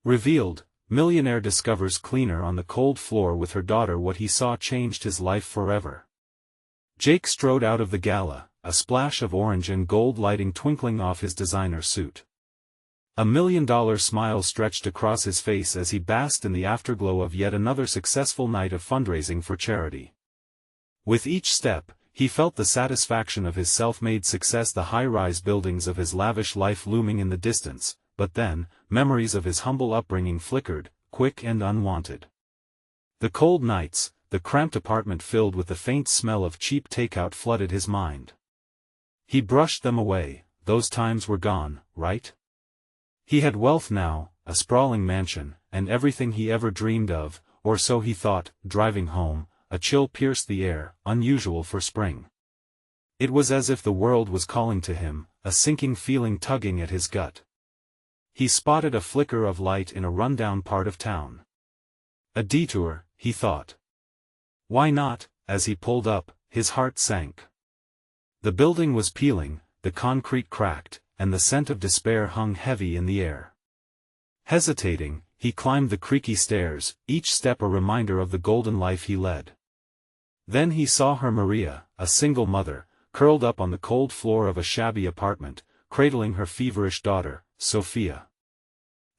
Revealed, millionaire discovers cleaner on the cold floor with her daughter. What he saw changed his life forever. Jake strode out of the gala, a splash of orange and gold lighting twinkling off his designer suit. A $1,000,000 smile stretched across his face as he basked in the afterglow of yet another successful night of fundraising for charity. With each step, he felt the satisfaction of his self-made success, the high-rise buildings of his lavish life looming in the distance, but then, memories of his humble upbringing flickered, quick and unwanted. The cold nights, the cramped apartment filled with the faint smell of cheap takeout flooded his mind. He brushed them away. Those times were gone, right? He had wealth now, a sprawling mansion, and everything he ever dreamed of, or so he thought. Driving home, a chill pierced the air, unusual for spring. It was as if the world was calling to him, a sinking feeling tugging at his gut. He spotted a flicker of light in a rundown part of town. A detour, he thought. Why not? As he pulled up, his heart sank. The building was peeling, the concrete cracked, and the scent of despair hung heavy in the air. Hesitating, he climbed the creaky stairs, each step a reminder of the golden life he led. Then he saw her, Maria, a single mother, curled up on the cold floor of a shabby apartment, cradling her feverish daughter, Sophia.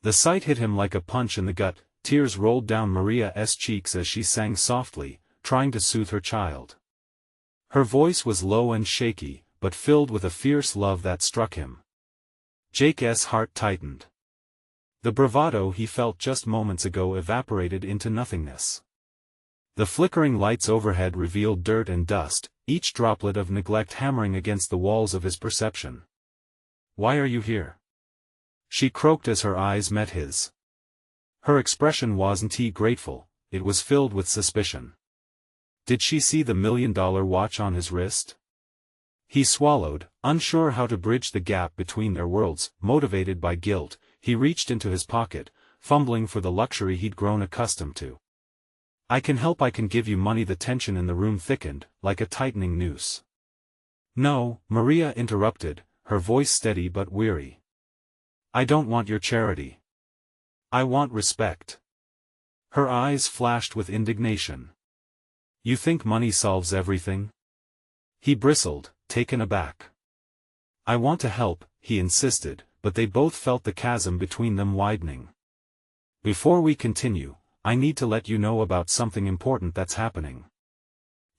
The sight hit him like a punch in the gut. Tears rolled down Maria's cheeks as she sang softly, trying to soothe her child. Her voice was low and shaky, but filled with a fierce love that struck him. Jake's heart tightened. The bravado he felt just moments ago evaporated into nothingness. The flickering lights overhead revealed dirt and dust, each droplet of neglect hammering against the walls of his perception. "Why are you here?" she croaked as her eyes met his. Her expression wasn't grateful, it was filled with suspicion. Did she see the $1,000,000 watch on his wrist? He swallowed, unsure how to bridge the gap between their worlds. Motivated by guilt, he reached into his pocket, fumbling for the luxury he'd grown accustomed to. "I can help, I can give you money." The tension in the room thickened, like a tightening noose. "No," Maria interrupted, her voice steady but weary. "I don't want your charity. I want respect." Her eyes flashed with indignation. "You think money solves everything?" He bristled, taken aback. "I want to help," he insisted, but they both felt the chasm between them widening. "Before we continue, I need to let you know about something important that's happening.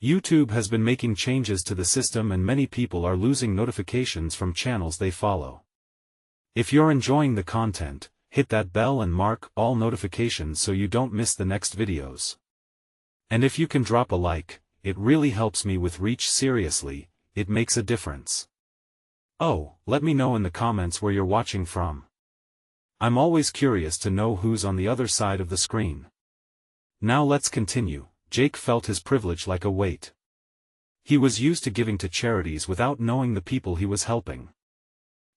YouTube has been making changes to the system and many people are losing notifications from channels they follow. If you're enjoying the content, hit that bell and mark all notifications so you don't miss the next videos. And if you can drop a like, it really helps me with reach. Seriously, it makes a difference. Oh, let me know in the comments where you're watching from. I'm always curious to know who's on the other side of the screen. Now let's continue." Jake felt his privilege like a weight. He was used to giving to charities without knowing the people he was helping.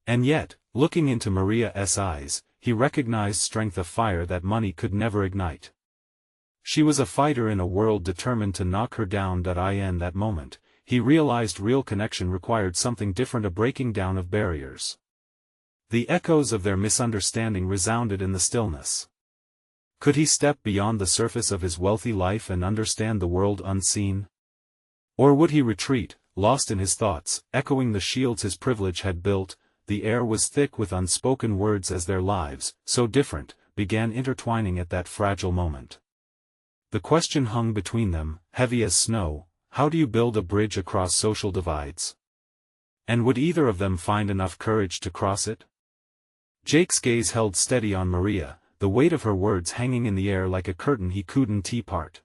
And yet, looking into Maria's eyes, he recognized strength, a fire that money could never ignite. She was a fighter in a world determined to knock her down. In that moment, he realized real connection required something different, a breaking down of barriers. The echoes of their misunderstanding resounded in the stillness. Could he step beyond the surface of his wealthy life and understand the world unseen? Or would he retreat, lost in his thoughts, echoing the shields his privilege had built? The air was thick with unspoken words as their lives, so different, began intertwining at that fragile moment. The question hung between them, heavy as snow: how do you build a bridge across social divides? And would either of them find enough courage to cross it? Jake's gaze held steady on Maria, the weight of her words hanging in the air like a curtain he couldn't part.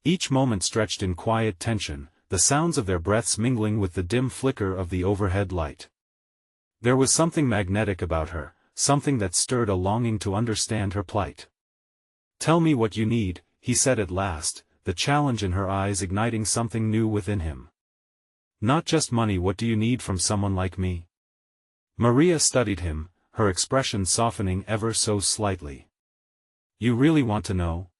Each moment stretched in quiet tension, the sounds of their breaths mingling with the dim flicker of the overhead light. There was something magnetic about her, something that stirred a longing to understand her plight. "Tell me what you need," he said at last, the challenge in her eyes igniting something new within him. "Not just money. What do you need from someone like me?" Maria studied him, her expression softening ever so slightly. "You really want to know?"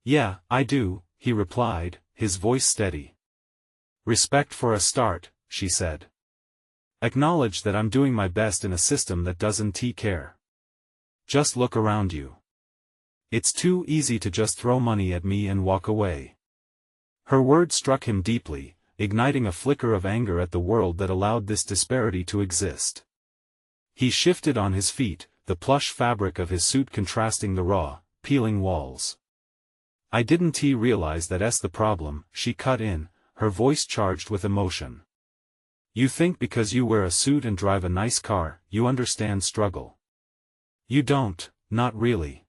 "Yeah, I do," he replied, his voice steady. "Respect for a start," she said. "Acknowledge that I'm doing my best in a system that doesn't care." Just look around you. It's too easy to just throw money at me and walk away. Her words struck him deeply, igniting a flicker of anger at the world that allowed this disparity to exist. He shifted on his feet, the plush fabric of his suit contrasting the raw, peeling walls. I didn't realize that's the problem, she cut in, her voice charged with emotion. You think because you wear a suit and drive a nice car, you understand struggle. You don't, not really.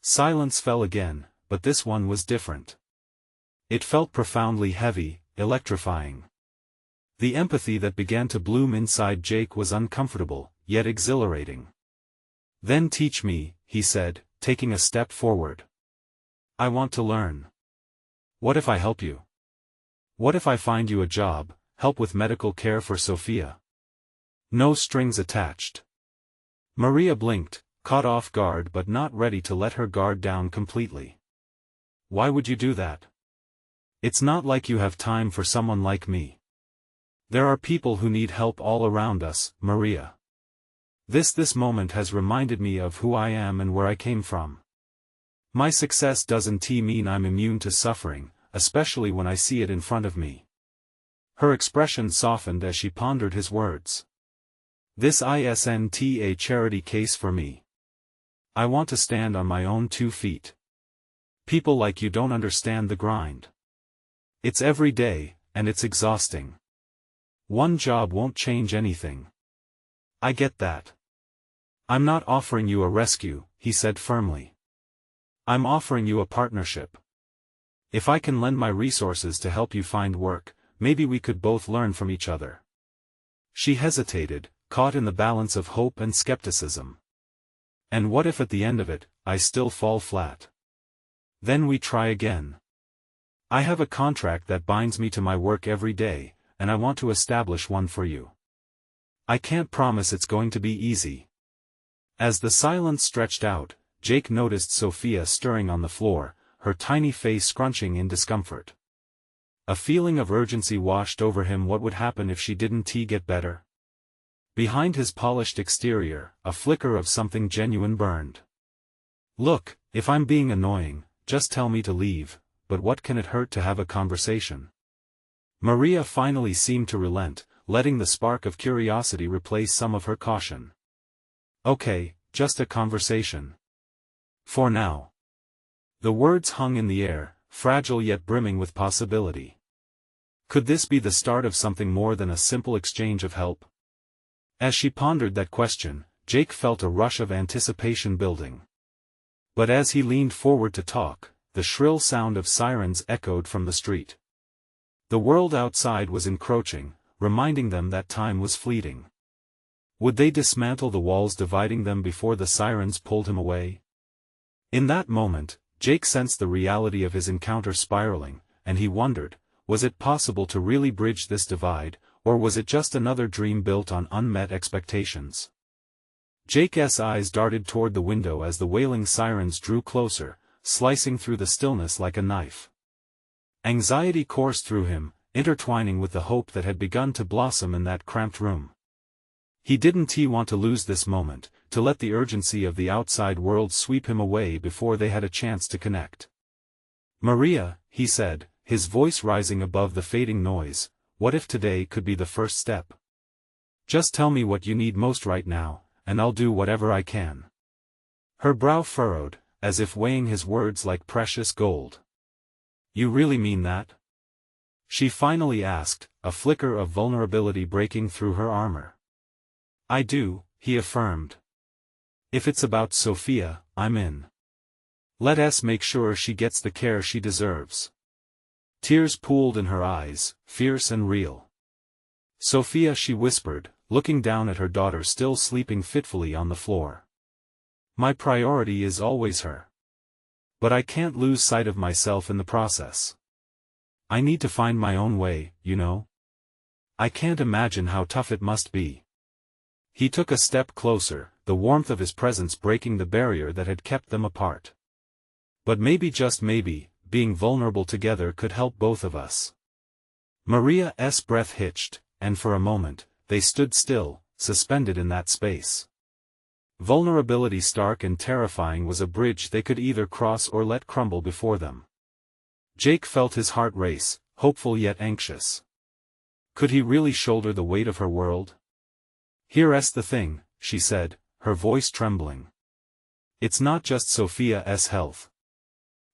Silence fell again, but this one was different. It felt profoundly heavy, electrifying. The empathy that began to bloom inside Jake was uncomfortable, yet exhilarating. Then teach me, he said, taking a step forward. I want to learn. What if I help you? What if I find you a job, help with medical care for Sophia? No strings attached. Maria blinked, caught off guard but not ready to let her guard down completely. Why would you do that? It's not like you have time for someone like me. There are people who need help all around us, Maria. This moment has reminded me of who I am and where I came from. My success doesn't mean I'm immune to suffering, especially when I see it in front of me. Her expression softened as she pondered his words. This isn't a charity case for me. I want to stand on my own 2 feet. People like you don't understand the grind. It's every day, and it's exhausting. One job won't change anything. I get that. I'm not offering you a rescue, he said firmly. I'm offering you a partnership. If I can lend my resources to help you find work, maybe we could both learn from each other. She hesitated, caught in the balance of hope and skepticism. And what if at the end of it, I still fall flat? Then we try again. I have a contract that binds me to my work every day, and I want to establish one for you. I can't promise it's going to be easy. As the silence stretched out, Jake noticed Sophia stirring on the floor, her tiny face scrunching in discomfort. A feeling of urgency washed over him. What would happen if she didn't get better? Behind his polished exterior, a flicker of something genuine burned. Look, if I'm being annoying, just tell me to leave, but what can it hurt to have a conversation? Maria finally seemed to relent, letting the spark of curiosity replace some of her caution. Okay, just a conversation. For now. The words hung in the air, fragile yet brimming with possibility. Could this be the start of something more than a simple exchange of help? As she pondered that question, Jake felt a rush of anticipation building. But as he leaned forward to talk, the shrill sound of sirens echoed from the street. The world outside was encroaching, reminding them that time was fleeting. Would they dismantle the walls dividing them before the sirens pulled him away? In that moment, Jake sensed the reality of his encounter spiraling, and he wondered, was it possible to really bridge this divide, or was it just another dream built on unmet expectations? Jake's eyes darted toward the window as the wailing sirens drew closer, slicing through the stillness like a knife. Anxiety coursed through him, intertwining with the hope that had begun to blossom in that cramped room. He didn't want to lose this moment, to let the urgency of the outside world sweep him away before they had a chance to connect. Maria, he said, his voice rising above the fading noise, what if today could be the first step? Just tell me what you need most right now, and I'll do whatever I can. Her brow furrowed, as if weighing his words like precious gold. You really mean that? She finally asked, a flicker of vulnerability breaking through her armor. I do, he affirmed. If it's about Sophia, I'm in. Let us make sure she gets the care she deserves. Tears pooled in her eyes, fierce and real. Sophia, she whispered, looking down at her daughter still sleeping fitfully on the floor. My priority is always her. But I can't lose sight of myself in the process. I need to find my own way, you know? I can't imagine how tough it must be. He took a step closer, the warmth of his presence breaking the barrier that had kept them apart. But maybe, just maybe, being vulnerable together could help both of us. Maria's breath hitched, and for a moment, they stood still, suspended in that space. Vulnerability stark and terrifying was a bridge they could either cross or let crumble before them. Jake felt his heart race, hopeful yet anxious. Could he really shoulder the weight of her world? "Here's the thing," she said, her voice trembling. "It's not just Sophia's health.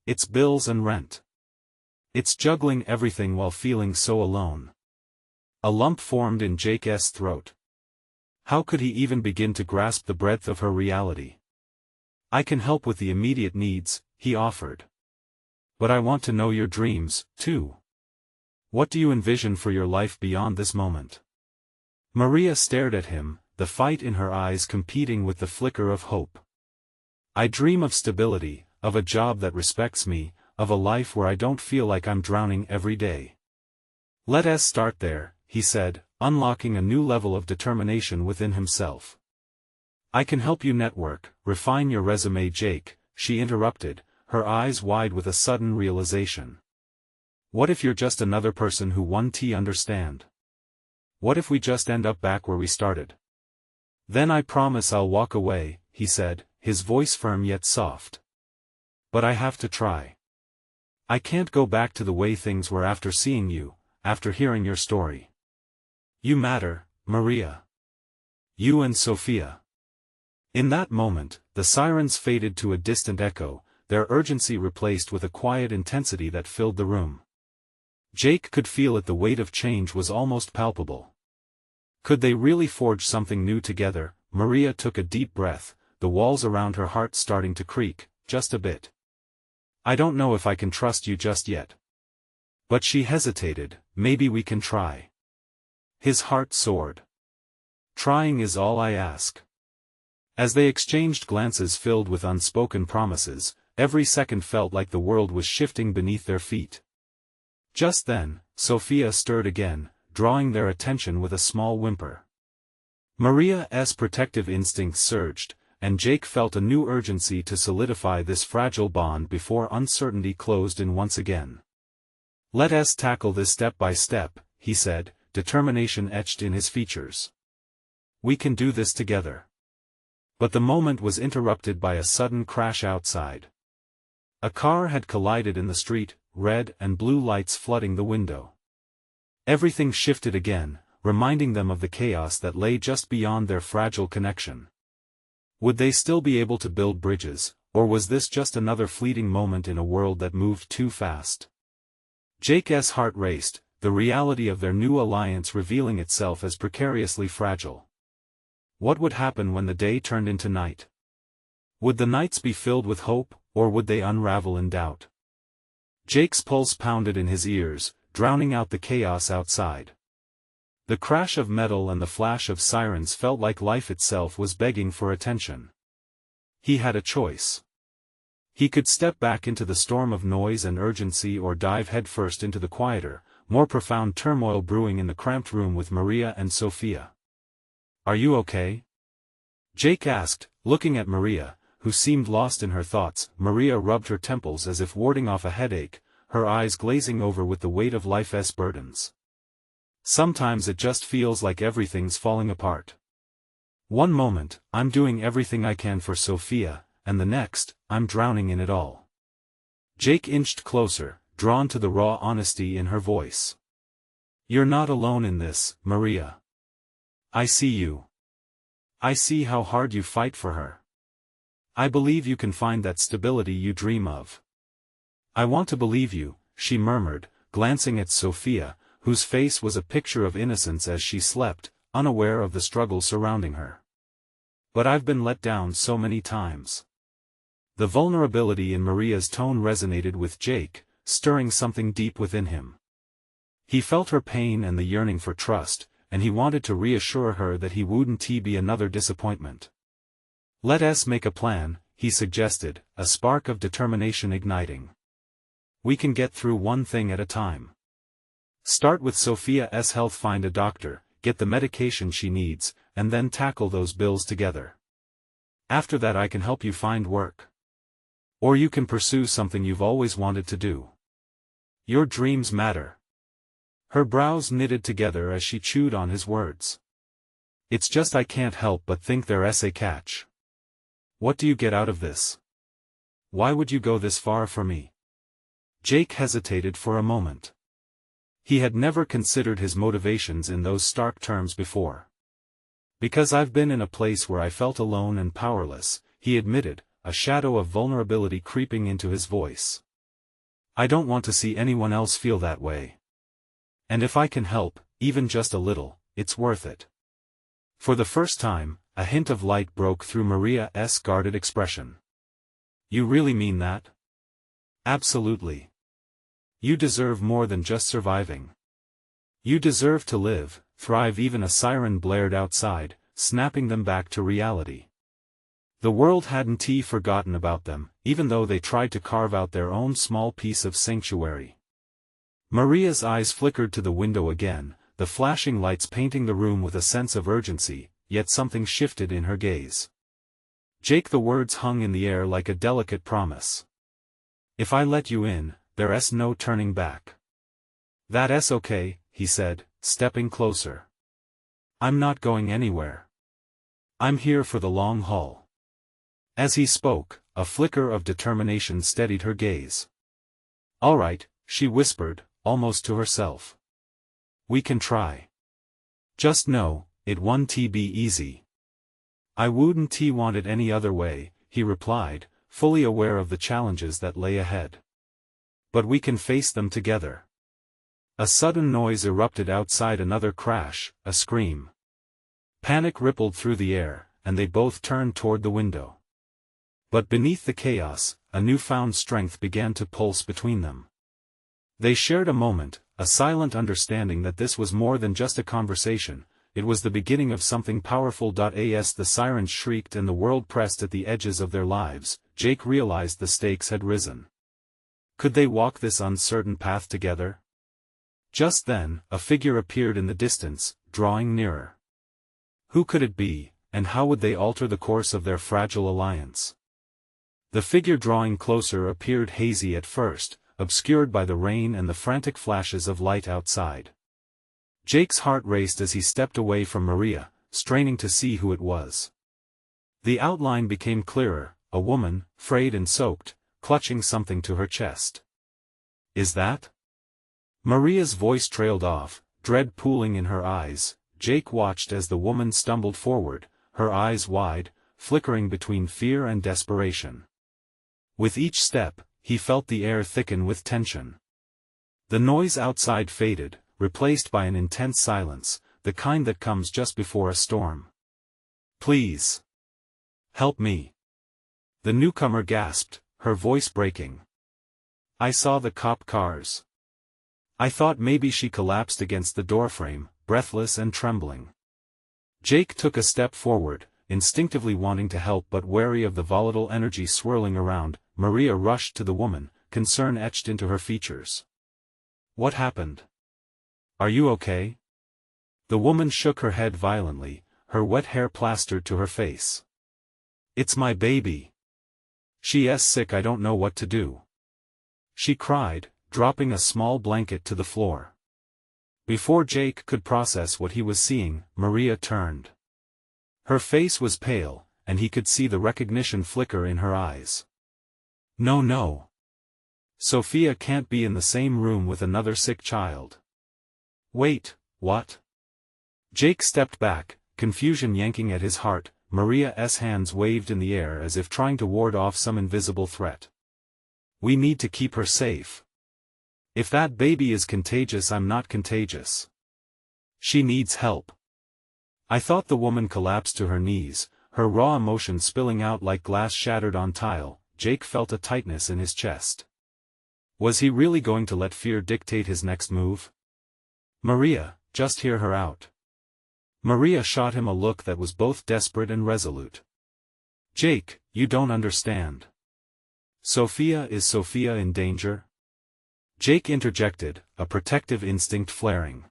It's bills and rent. It's juggling everything while feeling so alone." A lump formed in Jake's throat. How could he even begin to grasp the breadth of her reality? "I can help with the immediate needs," he offered. "But I want to know your dreams, too. What do you envision for your life beyond this moment?" Maria stared at him, the fight in her eyes competing with the flicker of hope. "I dream of stability, of a job that respects me, of a life where I don't feel like I'm drowning every day." "Let us start there," he said, unlocking a new level of determination within himself. "I can help you network, refine your resume." "Jake," she interrupted, her eyes wide with a sudden realization. "What if you're just another person who won't understand? What if we just end up back where we started?" "Then I promise I'll walk away," he said, his voice firm yet soft. "But I have to try. I can't go back to the way things were after seeing you, after hearing your story. You matter, Maria. You and Sophia." In that moment, the sirens faded to a distant echo, their urgency replaced with a quiet intensity that filled the room. Jake could feel it. The weight of change was almost palpable. Could they really forge something new together? Maria took a deep breath, the walls around her heart starting to creak, just a bit. "I don't know if I can trust you just yet." But she hesitated. "Maybe we can try." His heart soared. "Trying is all I ask." As they exchanged glances filled with unspoken promises, every second felt like the world was shifting beneath their feet. Just then, Sophia stirred again, drawing their attention with a small whimper. Maria's protective instincts surged, and Jake felt a new urgency to solidify this fragile bond before uncertainty closed in once again. "Let us tackle this step by step," he said, determination etched in his features. "We can do this together." But the moment was interrupted by a sudden crash outside. A car had collided in the street, red and blue lights flooding the window. Everything shifted again, reminding them of the chaos that lay just beyond their fragile connection. Would they still be able to build bridges, or was this just another fleeting moment in a world that moved too fast? Jake's heart raced, the reality of their new alliance revealing itself as precariously fragile. What would happen when the day turned into night? Would the nights be filled with hope, or would they unravel in doubt? Jake's pulse pounded in his ears, drowning out the chaos outside. The crash of metal and the flash of sirens felt like life itself was begging for attention. He had a choice. He could step back into the storm of noise and urgency or dive headfirst into the quieter, more profound turmoil brewing in the cramped room with Maria and Sophia. "Are you okay?" Jake asked, looking at Maria, who seemed lost in her thoughts. Maria rubbed her temples as if warding off a headache, her eyes glazing over with the weight of life's burdens. "Sometimes it just feels like everything's falling apart. One moment, I'm doing everything I can for Sophia, and the next, I'm drowning in it all." Jake inched closer, drawn to the raw honesty in her voice. "You're not alone in this, Maria. I see you. I see how hard you fight for her. I believe you can find that stability you dream of." "I want to believe you," she murmured, glancing at Sophia, whose face was a picture of innocence as she slept, unaware of the struggle surrounding her. "But I've been let down so many times." The vulnerability in Maria's tone resonated with Jake, stirring something deep within him. He felt her pain and the yearning for trust, and he wanted to reassure her that he wouldn't be another disappointment. "Let us make a plan," he suggested, a spark of determination igniting. "We can get through one thing at a time. Start with Sophia's health, find a doctor, get the medication she needs, and then tackle those bills together. After that I can help you find work. Or you can pursue something you've always wanted to do. Your dreams matter." Her brows knitted together as she chewed on his words. "It's just I can't help but think there's a catch. What do you get out of this? Why would you go this far for me? Jake hesitated for a moment. He had never considered his motivations in those stark terms before. Because I've been in a place where I felt alone and powerless, he admitted, a shadow of vulnerability creeping into his voice. I don't want to see anyone else feel that way. And if I can help, even just a little, it's worth it. For the first time, a hint of light broke through Maria's guarded expression. You really mean that? Absolutely. You deserve more than just surviving. You deserve to live, thrive. Even a siren blared outside, snapping them back to reality. The world hadn't forgotten about them, even though they tried to carve out their own small piece of sanctuary. Maria's eyes flickered to the window again, the flashing lights painting the room with a sense of urgency, yet something shifted in her gaze. Jake, the words hung in the air like a delicate promise. If I let you in, there's no turning back. That's okay, he said, stepping closer. I'm not going anywhere. I'm here for the long haul. As he spoke, a flicker of determination steadied her gaze. All right, she whispered, almost to herself. We can try. Just know, it won't be easy. I wouldn't want it any other way, he replied, fully aware of the challenges that lay ahead. But we can face them together. A sudden noise erupted outside, another crash, a scream. Panic rippled through the air, and they both turned toward the window. But beneath the chaos, a newfound strength began to pulse between them. They shared a moment, a silent understanding that this was more than just a conversation, it was the beginning of something powerful. As the sirens shrieked and the world pressed at the edges of their lives, Jake realized the stakes had risen. Could they walk this uncertain path together? Just then, a figure appeared in the distance, drawing nearer. Who could it be, and how would they alter the course of their fragile alliance? The figure drawing closer appeared hazy at first, obscured by the rain and the frantic flashes of light outside. Jake's heart raced as he stepped away from Maria, straining to see who it was. The outline became clearer, a woman, frayed and soaked, clutching something to her chest. Is that? Maria's voice trailed off, dread pooling in her eyes. Jake watched as the woman stumbled forward, her eyes wide, flickering between fear and desperation. With each step, he felt the air thicken with tension. The noise outside faded, replaced by an intense silence, the kind that comes just before a storm. Please. Help me. The newcomer gasped, her voice breaking. I saw the cop cars. I thought maybe. She collapsed against the doorframe, breathless and trembling. Jake took a step forward, instinctively wanting to help but wary of the volatile energy swirling around. Maria rushed to the woman, concern etched into her features. What happened? Are you okay? The woman shook her head violently, her wet hair plastered to her face. It's my baby. She's sick. I don't know what to do. She cried, dropping a small blanket to the floor. Before Jake could process what he was seeing, Maria turned. Her face was pale, and he could see the recognition flicker in her eyes. No. Sophia can't be in the same room with another sick child. Wait, what? Jake stepped back, confusion yanking at his heart. Maria's hands waved in the air as if trying to ward off some invisible threat. We need to keep her safe. If that baby is contagious, I'm not contagious. She needs help. I thought. The woman collapsed to her knees, her raw emotion spilling out like glass shattered on tile. Jake felt a tightness in his chest. Was he really going to let fear dictate his next move? Maria, just hear her out. Maria shot him a look that was both desperate and resolute. Jake, you don't understand. Sophia in danger? Jake interjected, a protective instinct flaring.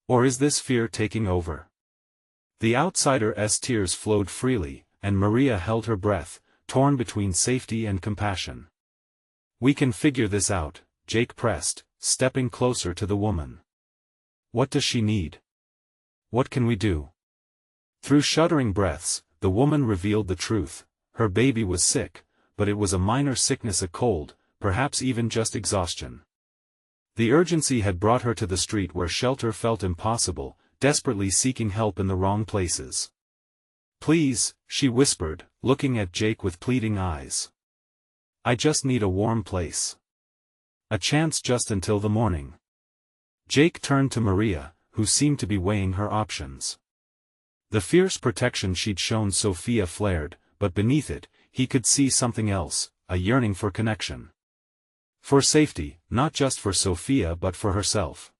Or is this fear taking over? The outsider's tears flowed freely, and Maria held her breath, torn between safety and compassion. We can figure this out, Jake pressed, stepping closer to the woman. What does she need? What can we do? Through shuddering breaths, the woman revealed the truth. her baby was sick, but it was a minor sickness, a cold, perhaps even just exhaustion. The urgency had brought her to the street where shelter felt impossible, desperately seeking help in the wrong places. "Please," she whispered, looking at Jake with pleading eyes. "I just need a warm place. A chance just until the morning." Jake turned to Maria, who seemed to be weighing her options. The fierce protection she'd shown Sophia flared, but beneath it, he could see something else, a yearning for connection. For safety, not just for Sophia but for herself.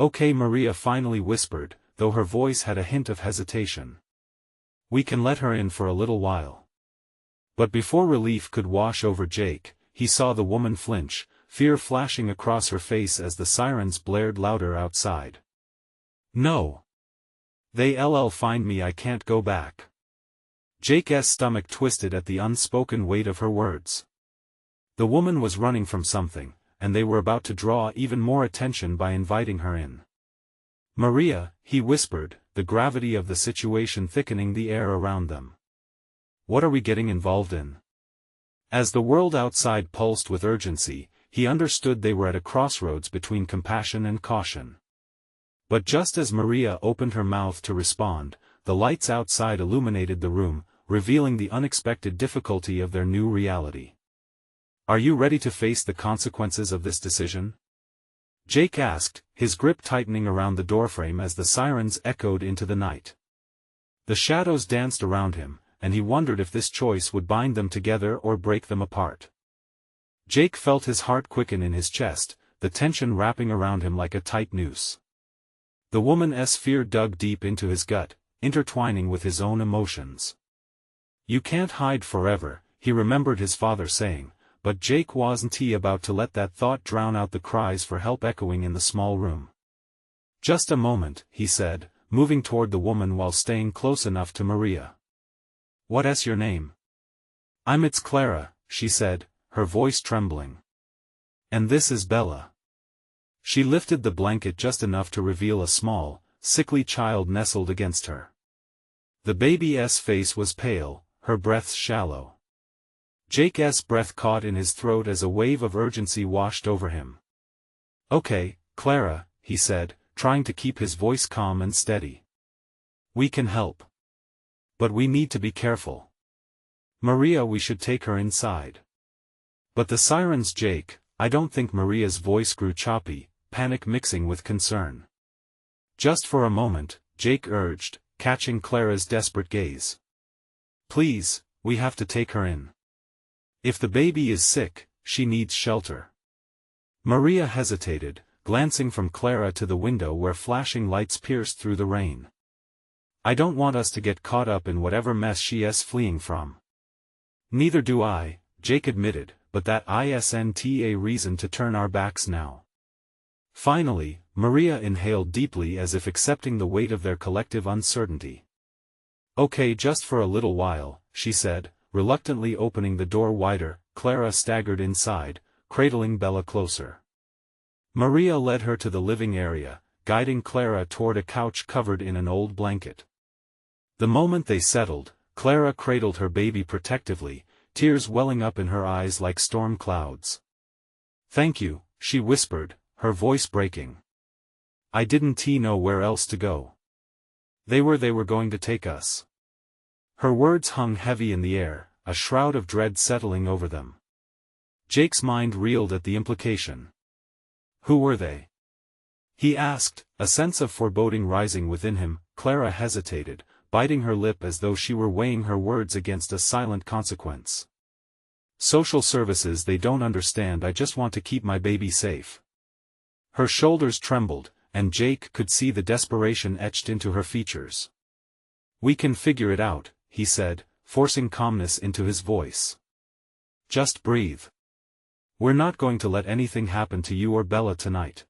"Okay," Maria finally whispered, though her voice had a hint of hesitation. "We can let her in for a little while." But before relief could wash over Jake, he saw the woman flinch, fear flashing across her face as the sirens blared louder outside. "No. They'll find me, I can't go back." Jake's stomach twisted at the unspoken weight of her words. The woman was running from something, and they were about to draw even more attention by inviting her in. "Maria," he whispered, the gravity of the situation thickening the air around them. "What are we getting involved in?" As the world outside pulsed with urgency, he understood they were at a crossroads between compassion and caution. But just as Maria opened her mouth to respond, the lights outside illuminated the room, revealing the unexpected difficulty of their new reality. "Are you ready to face the consequences of this decision?" Jake asked, his grip tightening around the doorframe as the sirens echoed into the night. The shadows danced around him, and he wondered if this choice would bind them together or break them apart. Jake felt his heart quicken in his chest, the tension wrapping around him like a tight noose. The woman's fear dug deep into his gut, intertwining with his own emotions. "You can't hide forever," he remembered his father saying, but Jake wasn't about to let that thought drown out the cries for help echoing in the small room. "Just a moment," he said, moving toward the woman while staying close enough to Maria. "What's your name?" It's Clara," she said, her voice trembling. "And this is Bella." She lifted the blanket just enough to reveal a small, sickly child nestled against her. The baby's face was pale, her breath shallow. Jake's breath caught in his throat as a wave of urgency washed over him. "Okay, Clara," he said, trying to keep his voice calm and steady. "We can help. But we need to be careful. Maria, we should take her inside." "But the sirens, Jake," I don't think Maria's voice grew choppy, panic mixing with concern. "Just for a moment," Jake urged, catching Clara's desperate gaze. "Please, we have to take her in. If the baby is sick, she needs shelter." Maria hesitated, glancing from Clara to the window where flashing lights pierced through the rain. "I don't want us to get caught up in whatever mess she's fleeing from." "Neither do I," Jake admitted, "but that isn't a reason to turn our backs now." Finally, Maria inhaled deeply as if accepting the weight of their collective uncertainty. "Okay, just for a little while," she said, reluctantly opening the door wider. Clara staggered inside, cradling Bella closer. Maria led her to the living area, guiding Clara toward a couch covered in an old blanket. The moment they settled, Clara cradled her baby protectively, tears welling up in her eyes like storm clouds. "Thank you," she whispered, her voice breaking. "I didn't know where else to go. They were going to take us." Her words hung heavy in the air, a shroud of dread settling over them. Jake's mind reeled at the implication. "Who were they?" he asked, a sense of foreboding rising within him. Clara hesitated, biting her lip as though she were weighing her words against a silent consequence. "Social services, they don't understand, I just want to keep my baby safe." Her shoulders trembled, and Jake could see the desperation etched into her features. "We can figure it out," he said, forcing calmness into his voice. "Just breathe. We're not going to let anything happen to you or Bella tonight."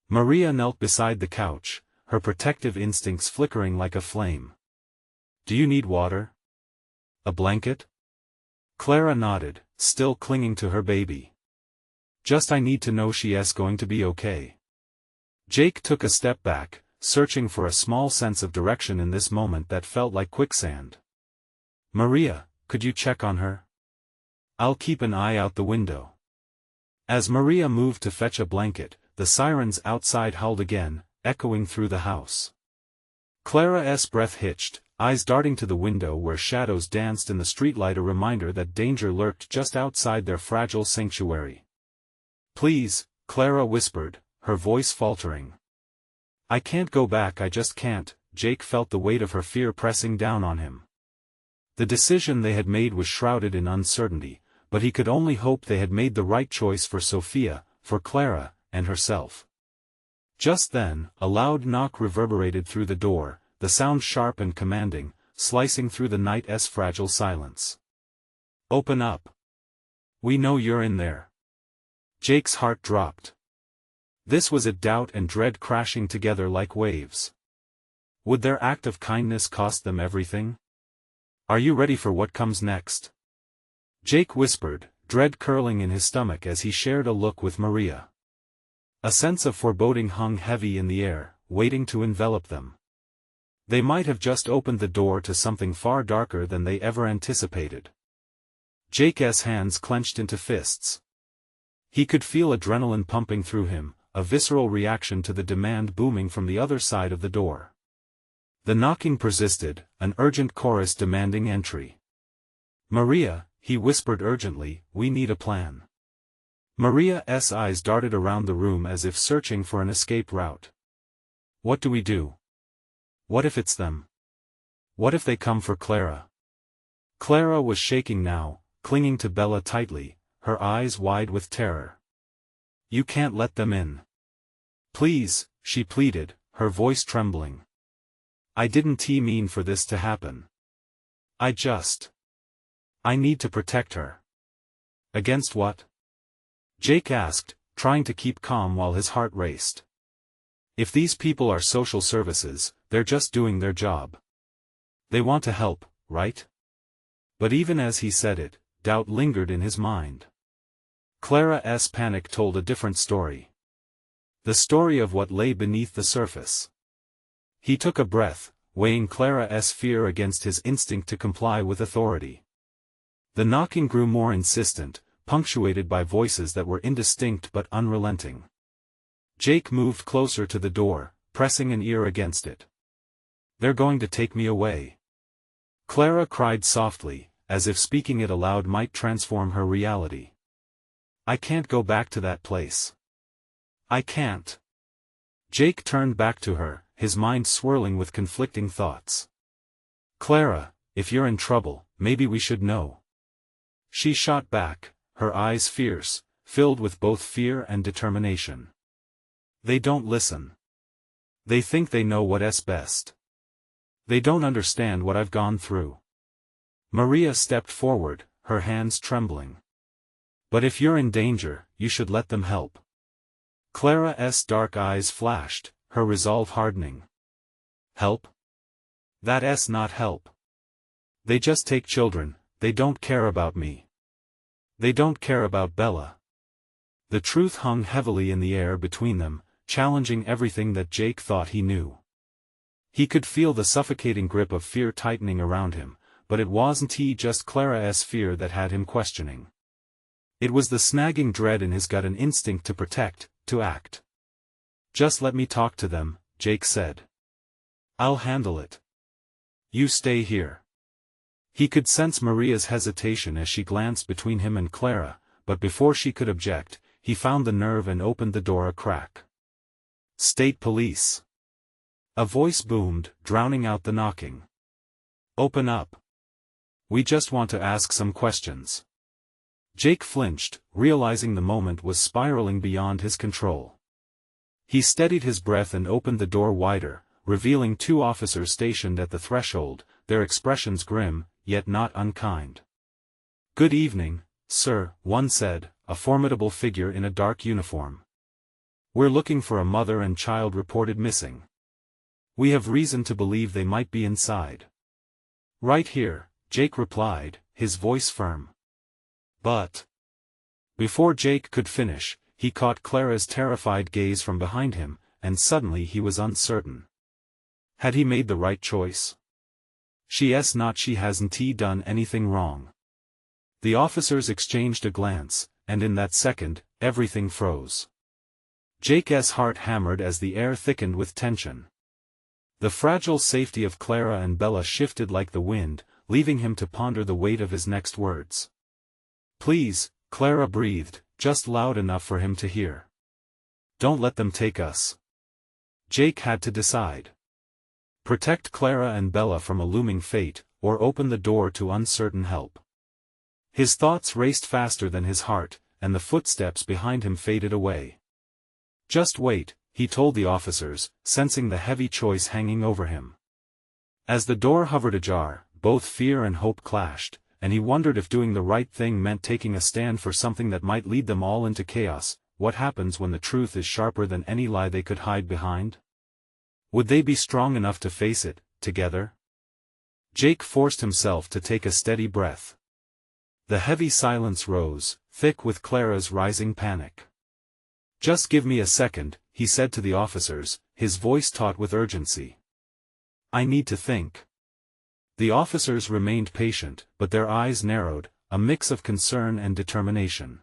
Maria knelt beside the couch, her protective instincts flickering like a flame. "Do you need water? A blanket?" Clara nodded, still clinging to her baby. "Just I need to know she's going to be okay." Jake took a step back, searching for a small sense of direction in this moment that felt like quicksand. "Maria, could you check on her? I'll keep an eye out the window. As Maria moved to fetch a blanket, the sirens outside howled again, echoing through the house. Clara's breath hitched, eyes darting to the window where shadows danced in the streetlight, a reminder that danger lurked just outside their fragile sanctuary. Please, Clara whispered, her voice faltering. I can't go back, I just can't. Jake felt the weight of her fear pressing down on him. The decision they had made was shrouded in uncertainty, but he could only hope they had made the right choice for Sophia, for Clara, and herself. Just then, a loud knock reverberated through the door, the sound sharp and commanding, slicing through the night's fragile silence. Open up. We know you're in there. Jake's heart dropped. This was it, doubt and dread crashing together like waves. Would their act of kindness cost them everything? Are you ready for what comes next? Jake whispered, dread curling in his stomach as he shared a look with Maria. A sense of foreboding hung heavy in the air, waiting to envelop them. They might have just opened the door to something far darker than they ever anticipated. Jake's hands clenched into fists. He could feel adrenaline pumping through him, a visceral reaction to the demand booming from the other side of the door. The knocking persisted, an urgent chorus demanding entry. Maria, he whispered urgently, we need a plan. Maria's eyes darted around the room as if searching for an escape route. What do we do? What if it's them? What if they come for Clara? Clara was shaking now, clinging to Bella tightly, her eyes wide with terror. You can't let them in. Please, she pleaded, her voice trembling. I didn't mean for this to happen. I need to protect her. Against what? Jake asked, trying to keep calm while his heart raced. If these people are social services, they're just doing their job. They want to help, right? But even as he said it, doubt lingered in his mind. Clara's panic told a different story. The story of what lay beneath the surface. He took a breath, weighing Clara's fear against his instinct to comply with authority. The knocking grew more insistent, punctuated by voices that were indistinct but unrelenting. Jake moved closer to the door, pressing an ear against it. They're going to take me away. Clara cried softly, as if speaking it aloud might transform her reality. I can't go back to that place. I can't. Jake turned back to her, his mind swirling with conflicting thoughts. Clara, if you're in trouble, maybe we should know. She shot back, her eyes fierce, filled with both fear and determination. They don't listen. They think they know what's best. They don't understand what I've gone through. Maria stepped forward, her hands trembling. But if you're in danger, you should let them help. Clara's dark eyes flashed, her resolve hardening. Help? That's not help. They just take children, they don't care about me. They don't care about Bella. The truth hung heavily in the air between them, challenging everything that Jake thought he knew. He could feel the suffocating grip of fear tightening around him, but it wasn't just Clara's fear that had him questioning. It was the snagging dread in his gut, an instinct to protect, to act. Just let me talk to them, Jake said. I'll handle it. You stay here. He could sense Maria's hesitation as she glanced between him and Clara, but before she could object, he found the nerve and opened the door a crack. State Police. A voice boomed, drowning out the knocking. Open up. We just want to ask some questions. Jake flinched, realizing the moment was spiraling beyond his control. He steadied his breath and opened the door wider, revealing two officers stationed at the threshold, their expressions grim, yet not unkind. Good evening, sir, one said, a formidable figure in a dark uniform. We're looking for a mother and child reported missing. We have reason to believe they might be inside. Right here, Jake replied, his voice firm. But before Jake could finish, he caught Clara's terrified gaze from behind him, and suddenly he was uncertain. Had he made the right choice? She hasn't done anything wrong. The officers exchanged a glance, and in that second, everything froze. Jake's heart hammered as the air thickened with tension. The fragile safety of Clara and Bella shifted like the wind, leaving him to ponder the weight of his next words. "Please," Clara breathed, just loud enough for him to hear. "Don't let them take us." Jake had to decide. Protect Clara and Bella from a looming fate, or open the door to uncertain help. His thoughts raced faster than his heart, and the footsteps behind him faded away. "Just wait," he told the officers, sensing the heavy choice hanging over him. As the door hovered ajar, both fear and hope clashed, and he wondered if doing the right thing meant taking a stand for something that might lead them all into chaos. What happens when the truth is sharper than any lie they could hide behind? Would they be strong enough to face it, together? Jake forced himself to take a steady breath. The heavy silence rose, thick with Clara's rising panic. "Just give me a second," he said to the officers, his voice taut with urgency. "I need to think." The officers remained patient, but their eyes narrowed, a mix of concern and determination.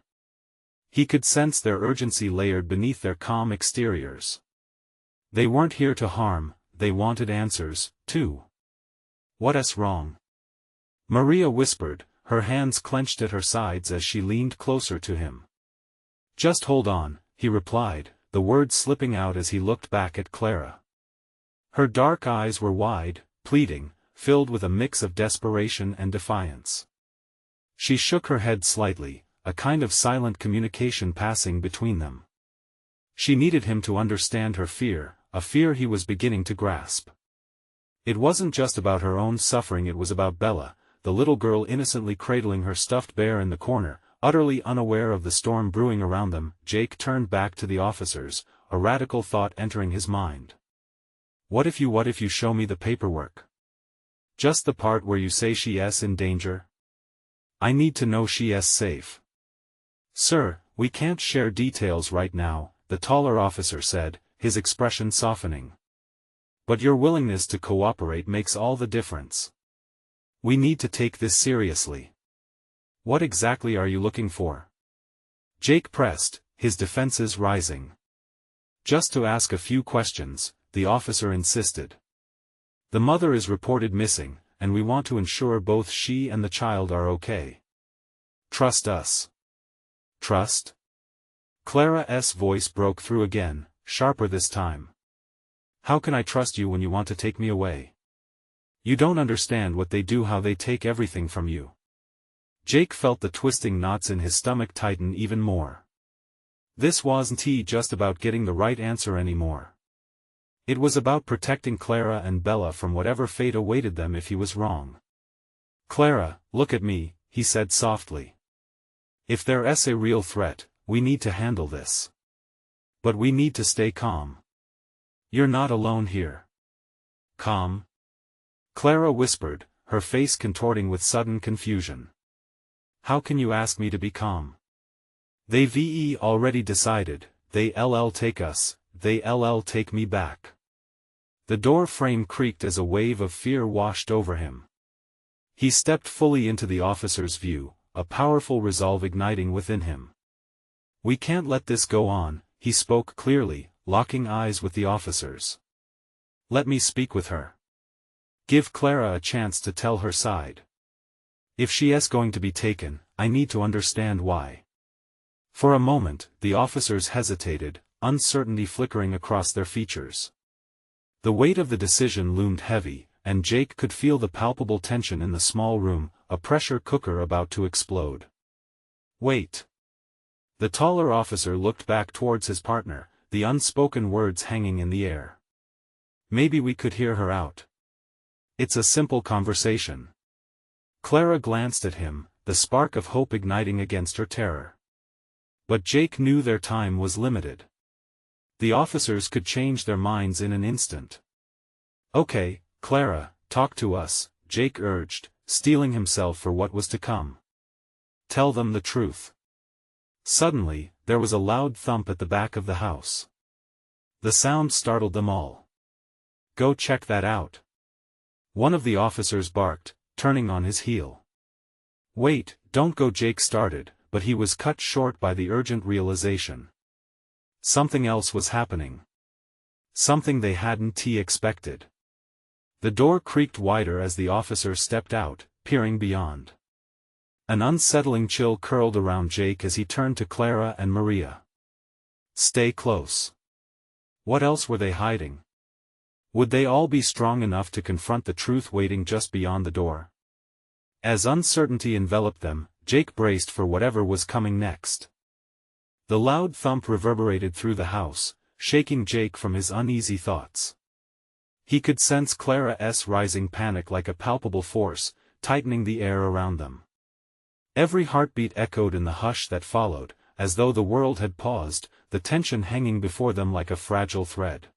He could sense their urgency layered beneath their calm exteriors. They weren't here to harm, they wanted answers, too. "What's wrong?" Maria whispered, her hands clenched at her sides as she leaned closer to him. "Just hold on," he replied, the words slipping out as he looked back at Clara. Her dark eyes were wide, pleading, filled with a mix of desperation and defiance. She shook her head slightly, a kind of silent communication passing between them. She needed him to understand her fear, a fear he was beginning to grasp. It wasn't just about her own suffering, it was about Bella, the little girl innocently cradling her stuffed bear in the corner, utterly unaware of the storm brewing around them. Jake turned back to the officers, a radical thought entering his mind. What if you show me the paperwork? Just the part where you say she's in danger? I need to know she's safe." "Sir, we can't share details right now," the taller officer said, his expression softening. "But your willingness to cooperate makes all the difference. We need to take this seriously. What exactly are you looking for?" Jake pressed, his defenses rising. "Just to ask a few questions," the officer insisted. "The mother is reported missing, and we want to ensure both she and the child are okay. Trust us." "Trust?" Clara's voice broke through again, sharper this time. "How can I trust you when you want to take me away? You don't understand what they do, how they take everything from you." Jake felt the twisting knots in his stomach tighten even more. This wasn't just about getting the right answer anymore. It was about protecting Clara and Bella from whatever fate awaited them if he was wrong. "Clara, look at me," he said softly. "If there's a real threat, we need to handle this. But we need to stay calm. You're not alone here." "Calm?" Clara whispered, her face contorting with sudden confusion. "How can you ask me to be calm? They've already decided, they'll take us, they'll take me back." The door frame creaked as a wave of fear washed over him. He stepped fully into the officer's view, a powerful resolve igniting within him. "We can't let this go on," he spoke clearly, locking eyes with the officers. "Let me speak with her. Give Clara a chance to tell her side. If she's going to be taken, I need to understand why." For a moment, the officers hesitated, uncertainty flickering across their features. The weight of the decision loomed heavy, and Jake could feel the palpable tension in the small room, a pressure cooker about to explode. "Wait." The taller officer looked back towards his partner, the unspoken words hanging in the air. "Maybe we could hear her out. It's a simple conversation." Clara glanced at him, the spark of hope igniting against her terror. But Jake knew their time was limited. The officers could change their minds in an instant. "Okay, Clara, talk to us," Jake urged, steeling himself for what was to come. "Tell them the truth." Suddenly, there was a loud thump at the back of the house. The sound startled them all. "Go check that out." One of the officers barked, turning on his heel. "Wait, don't go," Jake started, but he was cut short by the urgent realization. Something else was happening. Something they hadn't expected. The door creaked wider as the officer stepped out, peering beyond. An unsettling chill curled around Jake as he turned to Clara and Maria. Stay close. What else were they hiding? Would they all be strong enough to confront the truth waiting just beyond the door? As uncertainty enveloped them, Jake braced for whatever was coming next. The loud thump reverberated through the house, shaking Jake from his uneasy thoughts. He could sense Clara's rising panic like a palpable force, tightening the air around them. Every heartbeat echoed in the hush that followed, as though the world had paused, the tension hanging before them like a fragile thread.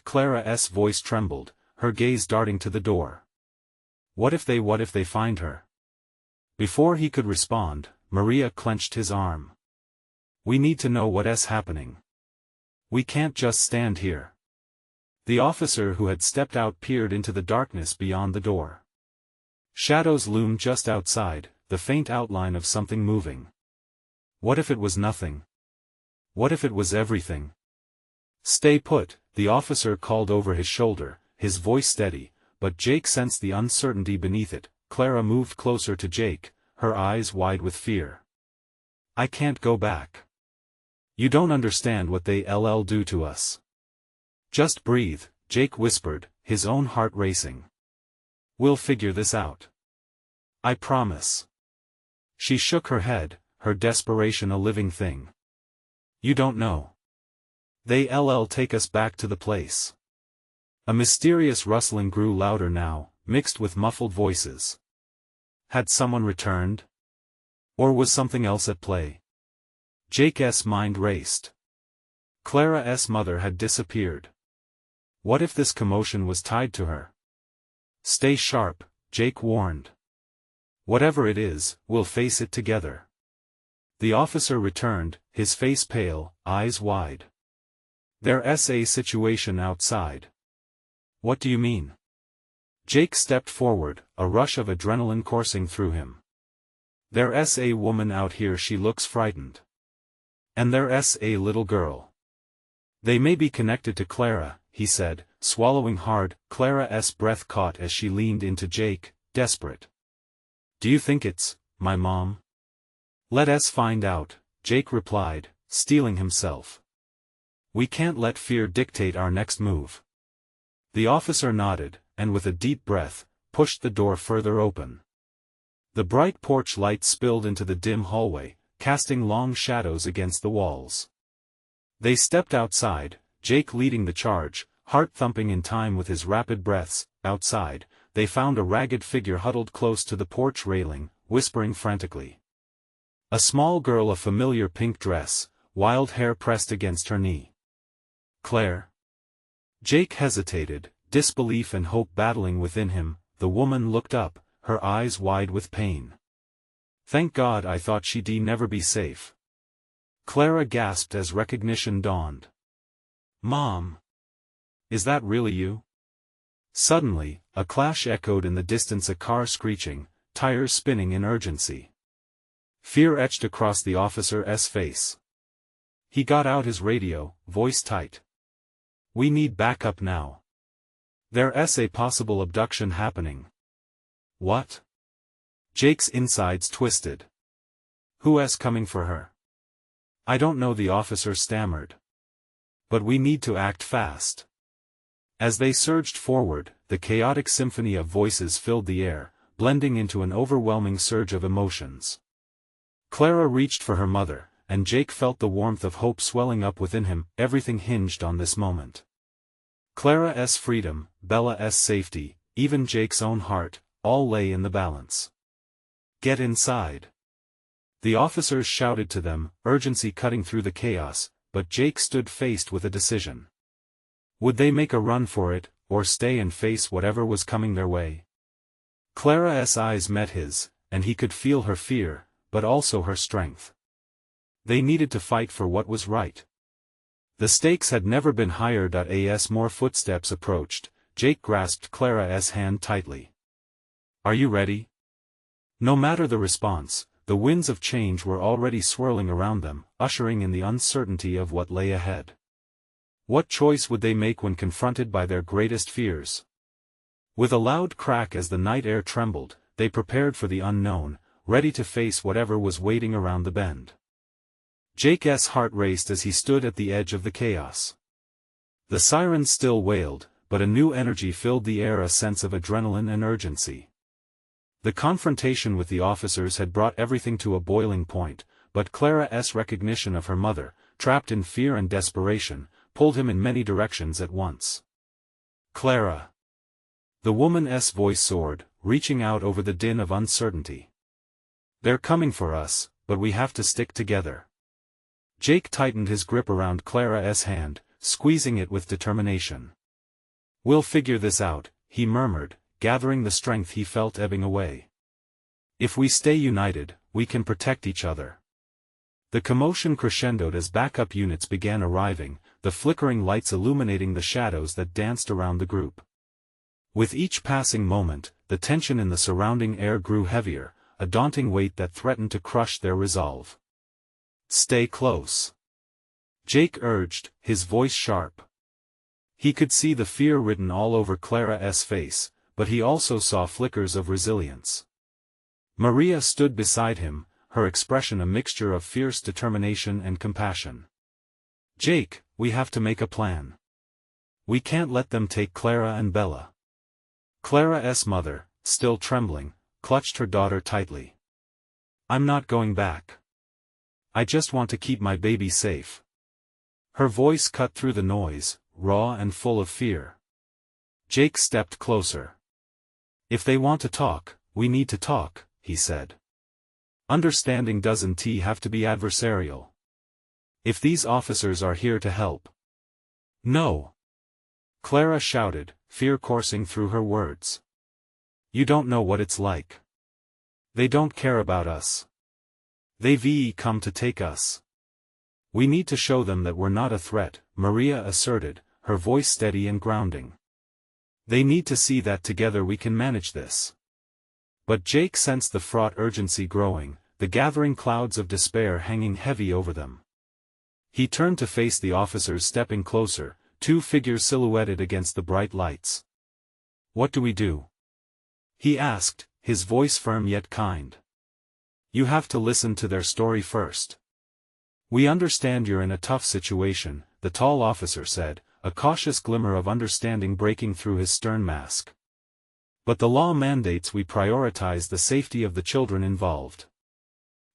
Clara's voice trembled, her gaze darting to the door. What if they find her? Before he could respond, Maria clenched his arm. We need to know what's happening. We can't just stand here. The officer who had stepped out peered into the darkness beyond the door. Shadows loomed just outside, the faint outline of something moving. What if it was nothing? What if it was everything? Stay put, the officer called over his shoulder, his voice steady, but Jake sensed the uncertainty beneath it. Clara moved closer to Jake, her eyes wide with fear. I can't go back. You don't understand what they'll do to us. Just breathe, Jake whispered, his own heart racing. We'll figure this out. I promise. She shook her head, her desperation a living thing. You don't know. They'll take us back to the place. A mysterious rustling grew louder now, mixed with muffled voices. Had someone returned? Or was something else at play? Jake's mind raced. Clara's mother had disappeared. What if this commotion was tied to her? Stay sharp, Jake warned. Whatever it is, we'll face it together. The officer returned, his face pale, eyes wide. There's a situation outside. What do you mean? Jake stepped forward, a rush of adrenaline coursing through him. There's a woman out here, she looks frightened. And there's a little girl. They may be connected to Clara, he said, swallowing hard. Clara's breath caught as she leaned into Jake, desperate. Do you think it's my mom? Let us find out, Jake replied, steeling himself. We can't let fear dictate our next move. The officer nodded, and with a deep breath, pushed the door further open. The bright porch light spilled into the dim hallway, casting long shadows against the walls. They stepped outside, Jake leading the charge, heart thumping in time with his rapid breaths. Outside, they found a ragged figure huddled close to the porch railing, whispering frantically. A small girl, a familiar pink dress, wild hair pressed against her knee. Claire? Jake hesitated, disbelief and hope battling within him. The woman looked up, her eyes wide with pain. Thank God, I thought she'd never be safe. Clara gasped as recognition dawned. Mom! Is that really you? Suddenly, a clash echoed in the distance, a car screeching, tires spinning in urgency. Fear etched across the officer's face. He got out his radio, voice tight. We need backup now. There's a possible abduction happening. What? Jake's insides twisted. Who's coming for her? I don't know, the officer stammered. But we need to act fast. As they surged forward, the chaotic symphony of voices filled the air, blending into an overwhelming surge of emotions. Clara reached for her mother, and Jake felt the warmth of hope swelling up within him. Everything hinged on this moment. Clara's freedom, Bella's safety, even Jake's own heart, all lay in the balance. Get inside. The officers shouted to them, urgency cutting through the chaos, but Jake stood faced with a decision. Would they make a run for it, or stay and face whatever was coming their way? Clara's eyes met his, and he could feel her fear, but also her strength. They needed to fight for what was right. The stakes had never been higher. As more footsteps approached, Jake grasped Clara's hand tightly. "Are you ready?" No matter the response, the winds of change were already swirling around them, ushering in the uncertainty of what lay ahead. What choice would they make when confronted by their greatest fears? With a loud crack as the night air trembled, they prepared for the unknown, ready to face whatever was waiting around the bend. Jake's heart raced as he stood at the edge of the chaos. The sirens still wailed, but a new energy filled the air, a sense of adrenaline and urgency. The confrontation with the officers had brought everything to a boiling point, but Clara's recognition of her mother, trapped in fear and desperation, pulled him in many directions at once. "Clara!" The woman's voice soared, reaching out over the din of uncertainty. "They're coming for us, but we have to stick together." Jake tightened his grip around Clara's hand, squeezing it with determination. "We'll figure this out," he murmured, gathering the strength he felt ebbing away. "If we stay united, we can protect each other." The commotion crescendoed as backup units began arriving, the flickering lights illuminating the shadows that danced around the group. With each passing moment, the tension in the surrounding air grew heavier, a daunting weight that threatened to crush their resolve. "Stay close," Jake urged, his voice sharp. He could see the fear written all over Clara's face, but he also saw flickers of resilience. Maria stood beside him, her expression a mixture of fierce determination and compassion. "Jake, we have to make a plan. We can't let them take Clara and Bella." Clara's mother, still trembling, clutched her daughter tightly. "I'm not going back. I just want to keep my baby safe." Her voice cut through the noise, raw and full of fear. Jake stepped closer. "If they want to talk, we need to talk," he said. "Understanding doesn't have to be adversarial. If these officers are here to help." "No!" Clara shouted, fear coursing through her words. "You don't know what it's like. They don't care about us. They've come to take us. We need to show them that we're not a threat," Maria asserted, her voice steady and grounding. "They need to see that together we can manage this." But Jake sensed the fraught urgency growing, the gathering clouds of despair hanging heavy over them. He turned to face the officers stepping closer, two figures silhouetted against the bright lights. "What do we do?" he asked, his voice firm yet kind. "You have to listen to their story first." "We understand you're in a tough situation," the tall officer said, a cautious glimmer of understanding breaking through his stern mask. "But the law mandates we prioritize the safety of the children involved."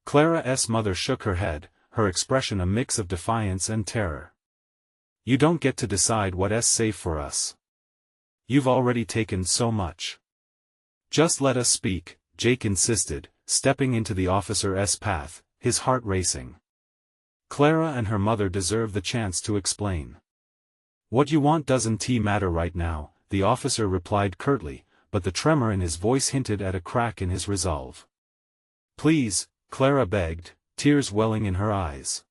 Clara's mother shook her head, her expression a mix of defiance and terror. "You don't get to decide what's safe for us. You've already taken so much. Just let us speak," Jake insisted, stepping into the officer's path, his heart racing. "Clara and her mother deserve the chance to explain." "What you want doesn't matter right now," the officer replied curtly, but the tremor in his voice hinted at a crack in his resolve. "Please," Clara begged, tears welling in her eyes.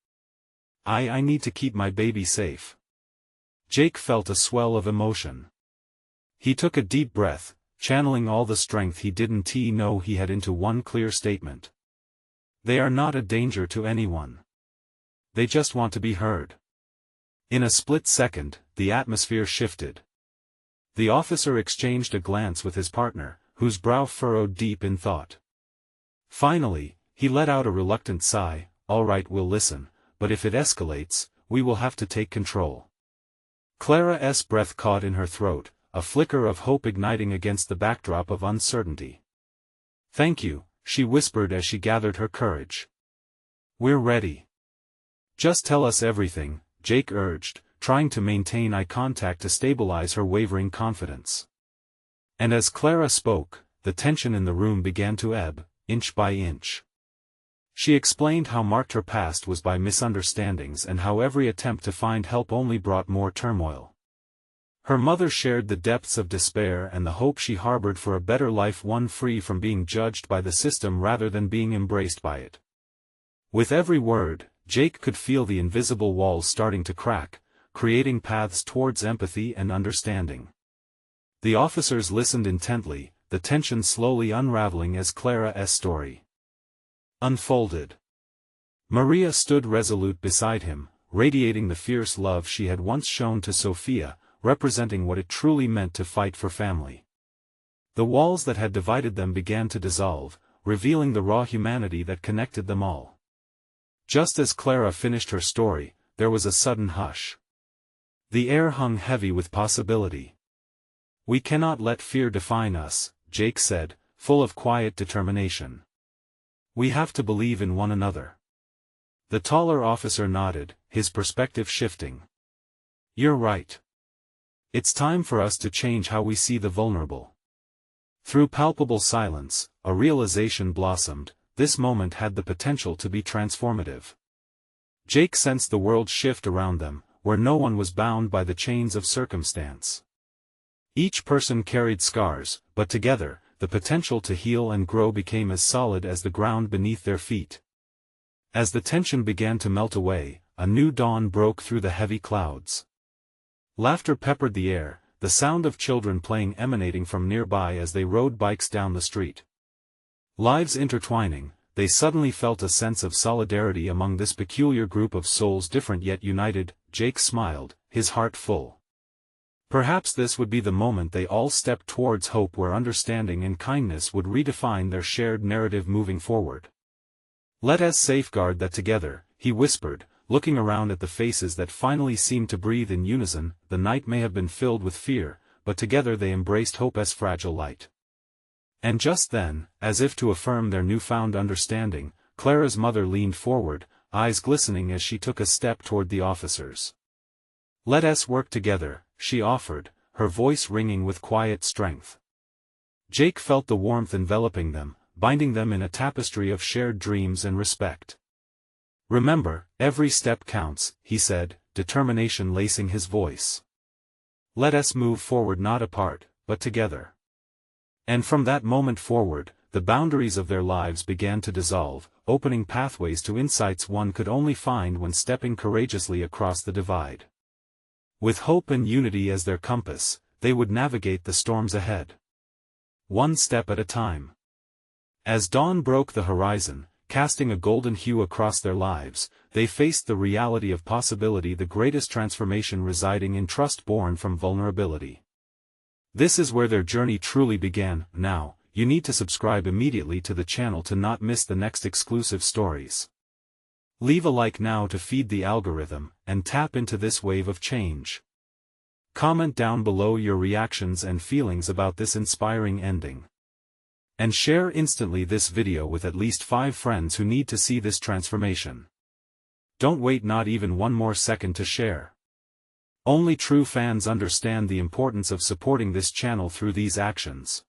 I need to keep my baby safe." Jake felt a swell of emotion. He took a deep breath, channeling all the strength he didn't know he had into one clear statement. "They are not a danger to anyone. They just want to be heard." In a split second, the atmosphere shifted. The officer exchanged a glance with his partner, whose brow furrowed deep in thought. Finally, he let out a reluctant sigh. "All right, we'll listen, but if it escalates, we will have to take control." Clara's breath caught in her throat, a flicker of hope igniting against the backdrop of uncertainty. "Thank you," she whispered as she gathered her courage. "We're ready." "Just tell us everything," Jake urged, trying to maintain eye contact to stabilize her wavering confidence. And as Clara spoke, the tension in the room began to ebb, inch by inch. She explained how marked her past was by misunderstandings and how every attempt to find help only brought more turmoil. Her mother shared the depths of despair and the hope she harbored for a better life, one free from being judged by the system rather than being embraced by it. With every word, Jake could feel the invisible walls starting to crack, creating paths towards empathy and understanding. The officers listened intently, the tension slowly unraveling as Clara's story unfolded. Maria stood resolute beside him, radiating the fierce love she had once shown to Sophia, representing what it truly meant to fight for family. The walls that had divided them began to dissolve, revealing the raw humanity that connected them all. Just as Clara finished her story, there was a sudden hush. The air hung heavy with possibility. "We cannot let fear define us," Jake said, full of quiet determination. "We have to believe in one another." The taller officer nodded, his perspective shifting. "You're right. It's time for us to change how we see the vulnerable." Through palpable silence, a realization blossomed. This moment had the potential to be transformative. Jake sensed the world shift around them, where no one was bound by the chains of circumstance. Each person carried scars, but together, the potential to heal and grow became as solid as the ground beneath their feet. As the tension began to melt away, a new dawn broke through the heavy clouds. Laughter peppered the air, the sound of children playing emanating from nearby as they rode bikes down the street. Lives intertwining, they suddenly felt a sense of solidarity among this peculiar group of souls, different yet united. Jake smiled, his heart full. Perhaps this would be the moment they all stepped towards hope, where understanding and kindness would redefine their shared narrative moving forward. "Let us safeguard that together," he whispered, looking around at the faces that finally seemed to breathe in unison. The night may have been filled with fear, but together they embraced hope as fragile light. And just then, as if to affirm their newfound understanding, Clara's mother leaned forward, eyes glistening as she took a step toward the officers. "Let us work together," she offered, her voice ringing with quiet strength. Jake felt the warmth enveloping them, binding them in a tapestry of shared dreams and respect. "Remember, every step counts," he said, determination lacing his voice. "Let us move forward, not apart, but together." And from that moment forward, the boundaries of their lives began to dissolve, opening pathways to insights one could only find when stepping courageously across the divide. With hope and unity as their compass, they would navigate the storms ahead, one step at a time. As dawn broke the horizon, casting a golden hue across their lives, they faced the reality of possibility, the greatest transformation residing in trust born from vulnerability. This is where their journey truly began. Now, you need to subscribe immediately to the channel to not miss the next exclusive stories. Leave a like now to feed the algorithm, and tap into this wave of change. Comment down below your reactions and feelings about this inspiring ending. And share instantly this video with at least 5 friends who need to see this transformation. Don't wait not even one more second to share. Only true fans understand the importance of supporting this channel through these actions.